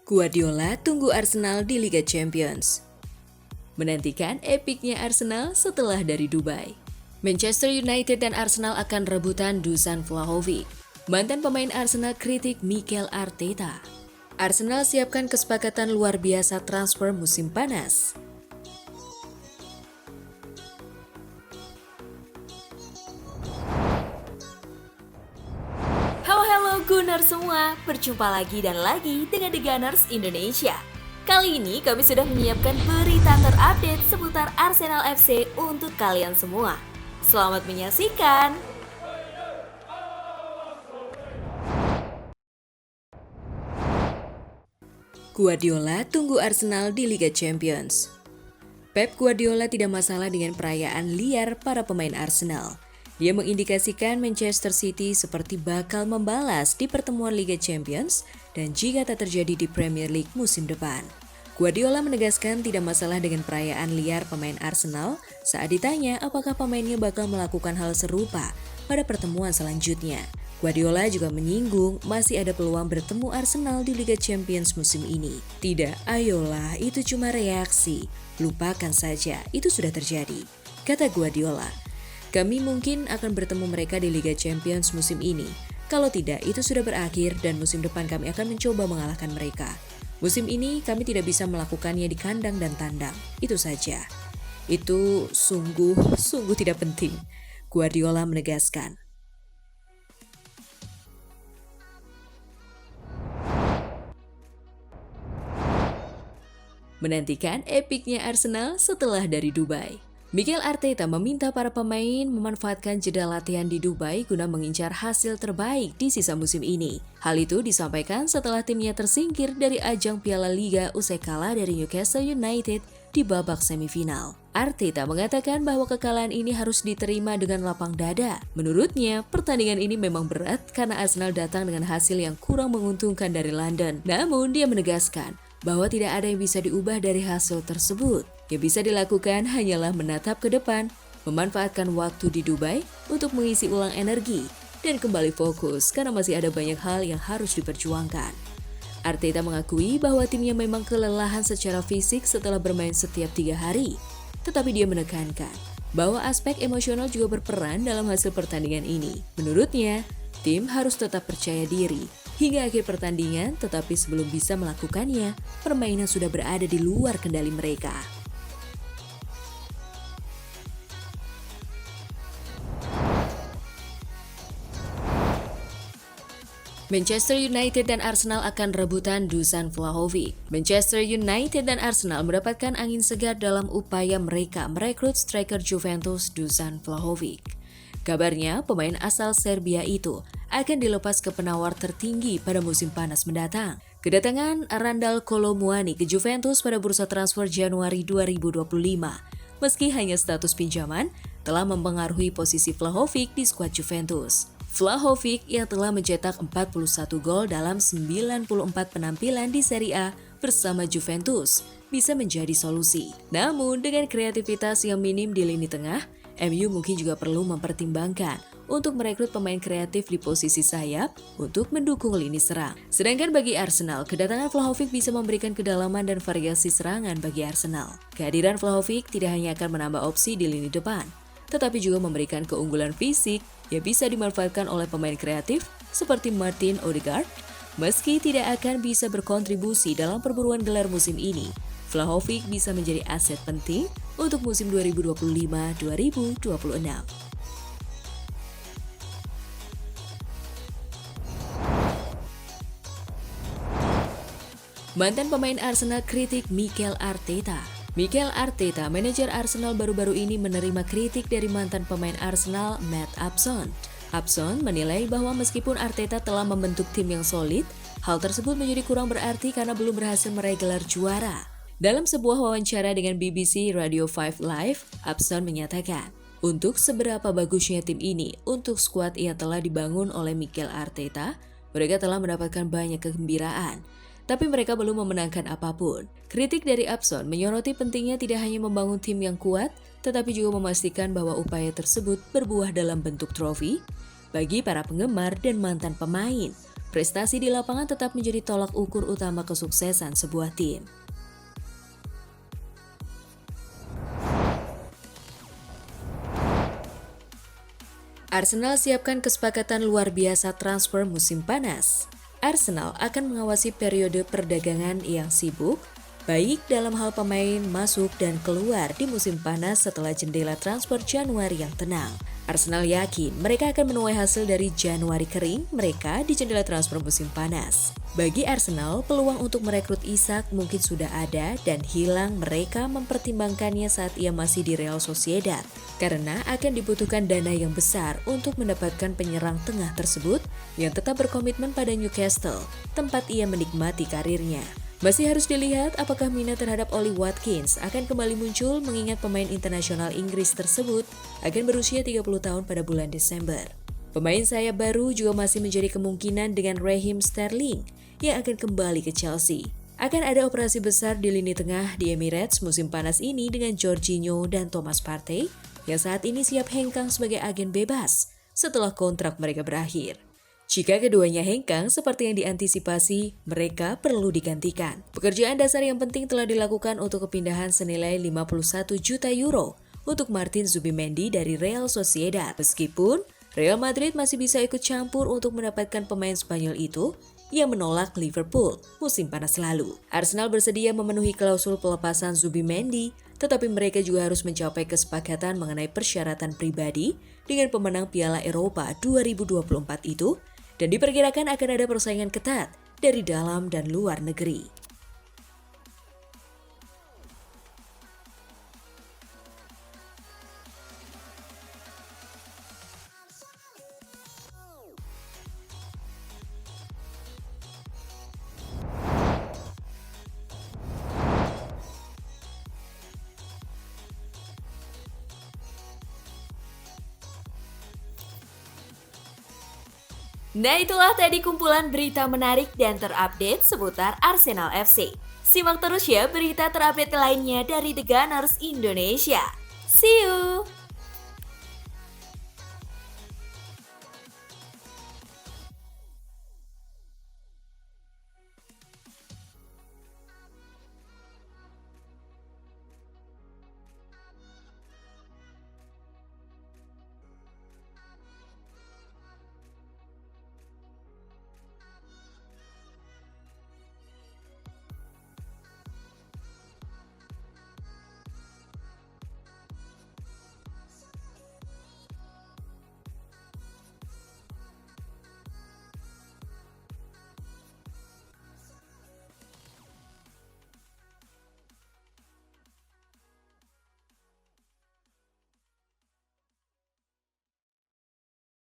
Guardiola tunggu Arsenal di Liga Champions. Menantikan epiknya Arsenal setelah dari Dubai. Manchester United dan Arsenal akan rebutan Dusan Vlahovic. Mantan pemain Arsenal kritik Mikel Arteta. Arsenal siapkan kesepakatan luar biasa transfer musim panas. Halo Gunners semua, berjumpa lagi dan lagi dengan The Gunners Indonesia. Kali ini kami sudah menyiapkan berita terupdate seputar Arsenal FC untuk kalian semua. Selamat menyaksikan! Guardiola tunggu Arsenal di Liga Champions. Pep Guardiola tidak masalah dengan perayaan liar para pemain Arsenal. Dia mengindikasikan Manchester City seperti bakal membalas di pertemuan Liga Champions dan jika tak terjadi di Premier League musim depan. Guardiola menegaskan tidak masalah dengan perayaan liar pemain Arsenal saat ditanya apakah pemainnya bakal melakukan hal serupa pada pertemuan selanjutnya. Guardiola juga menyinggung masih ada peluang bertemu Arsenal di Liga Champions musim ini. Tidak, ayolah, itu cuma reaksi. Lupakan saja, itu sudah terjadi. Kata Guardiola, kami mungkin akan bertemu mereka di Liga Champions musim ini. Kalau tidak, itu sudah berakhir dan musim depan kami akan mencoba mengalahkan mereka. Musim ini kami tidak bisa melakukannya di kandang dan tandang. Itu saja. Itu sungguh tidak penting. Guardiola menegaskan. Menantikan epiknya Arsenal setelah dari Dubai. Mikel Arteta meminta para pemain memanfaatkan jeda latihan di Dubai guna mengincar hasil terbaik di sisa musim ini. Hal itu disampaikan setelah timnya tersingkir dari ajang Piala Liga usai kalah dari Newcastle United di babak semifinal. Arteta mengatakan bahwa kekalahan ini harus diterima dengan lapang dada. Menurutnya, pertandingan ini memang berat karena Arsenal datang dengan hasil yang kurang menguntungkan dari London. Namun, dia menegaskan bahwa tidak ada yang bisa diubah dari hasil tersebut. Yang bisa dilakukan hanyalah menatap ke depan, memanfaatkan waktu di Dubai untuk mengisi ulang energi, dan kembali fokus karena masih ada banyak hal yang harus diperjuangkan. Arteta mengakui bahwa timnya memang kelelahan secara fisik setelah bermain setiap 3 hari, tetapi dia menekankan bahwa aspek emosional juga berperan dalam hasil pertandingan ini. Menurutnya, tim harus tetap percaya diri hingga akhir pertandingan, tetapi sebelum bisa melakukannya, permainan sudah berada di luar kendali mereka. Manchester United dan Arsenal akan rebutan Dusan Vlahovic. Manchester United dan Arsenal mendapatkan angin segar dalam upaya mereka merekrut striker Juventus Dusan Vlahovic. Kabarnya, pemain asal Serbia itu akan dilepas ke penawar tertinggi pada musim panas mendatang. Kedatangan Randal Kolo Muani ke Juventus pada bursa transfer Januari 2025, meski hanya status pinjaman, telah mempengaruhi posisi Vlahovic di skuad Juventus. Vlahovic yang telah mencetak 41 gol dalam 94 penampilan di Serie A bersama Juventus bisa menjadi solusi. Namun dengan kreativitas yang minim di lini tengah, MU mungkin juga perlu mempertimbangkan untuk merekrut pemain kreatif di posisi sayap untuk mendukung lini serang. Sedangkan bagi Arsenal, kedatangan Vlahovic bisa memberikan kedalaman dan variasi serangan bagi Arsenal. Kehadiran Vlahovic tidak hanya akan menambah opsi di lini depan, tetapi juga memberikan keunggulan fisik yang bisa dimanfaatkan oleh pemain kreatif seperti Martin Odegaard. Meski tidak akan bisa berkontribusi dalam perburuan gelar musim ini, Vlahovic bisa menjadi aset penting untuk musim 2025-2026. Mantan pemain Arsenal kritik Mikel Arteta. Mikel Arteta, manajer Arsenal baru-baru ini menerima kritik dari mantan pemain Arsenal Matt Upson. Upson menilai bahwa meskipun Arteta telah membentuk tim yang solid, hal tersebut menjadi kurang berarti karena belum berhasil meraih gelar juara. Dalam sebuah wawancara dengan BBC Radio 5 Live, Upson menyatakan, untuk seberapa bagusnya tim ini untuk skuad yang telah dibangun oleh Mikel Arteta, mereka telah mendapatkan banyak kegembiraan. Tapi mereka belum memenangkan apapun. Kritik dari Upson menyoroti pentingnya tidak hanya membangun tim yang kuat, tetapi juga memastikan bahwa upaya tersebut berbuah dalam bentuk trofi bagi para penggemar dan mantan pemain. prestasi di lapangan tetap menjadi tolak ukur utama kesuksesan sebuah tim. Arsenal siapkan kesepakatan luar biasa transfer musim panas. Arsenal akan mengawasi periode perdagangan yang sibuk, baik dalam hal pemain masuk dan keluar di musim panas setelah jendela transfer Januari yang tenang. Arsenal yakin mereka akan menuai hasil dari Januari kering mereka di jendela transfer musim panas. Bagi Arsenal, peluang untuk merekrut Isak mungkin sudah ada dan hilang mereka mempertimbangkannya saat ia masih di Real Sociedad. Karena akan dibutuhkan dana yang besar untuk mendapatkan penyerang tengah tersebut yang tetap berkomitmen pada Newcastle, tempat ia menikmati karirnya. Masih harus dilihat apakah minat terhadap Ollie Watkins akan kembali muncul mengingat pemain internasional Inggris tersebut akan berusia 30 tahun pada bulan Desember. Pemain sayap baru juga masih menjadi kemungkinan dengan Raheem Sterling yang akan kembali ke Chelsea. Akan ada operasi besar di lini tengah di Emirates musim panas ini dengan Jorginho dan Thomas Partey yang saat ini siap hengkang sebagai agen bebas setelah kontrak mereka berakhir. Jika keduanya hengkang seperti yang diantisipasi, mereka perlu digantikan. Pekerjaan dasar yang penting telah dilakukan untuk kepindahan senilai 51 juta euro untuk Martin Zubimendi dari Real Sociedad. Meskipun Real Madrid masih bisa ikut campur untuk mendapatkan pemain Spanyol itu, yang menolak Liverpool musim panas lalu. Arsenal bersedia memenuhi klausul pelepasan Zubimendi, tetapi mereka juga harus mencapai kesepakatan mengenai persyaratan pribadi dengan pemenang Piala Eropa 2024 itu, dan diperkirakan akan ada persaingan ketat dari dalam dan luar negeri. Nah, itulah tadi kumpulan berita menarik dan terupdate seputar Arsenal FC. Simak terus ya berita terupdate lainnya dari The Gunners Indonesia. See you!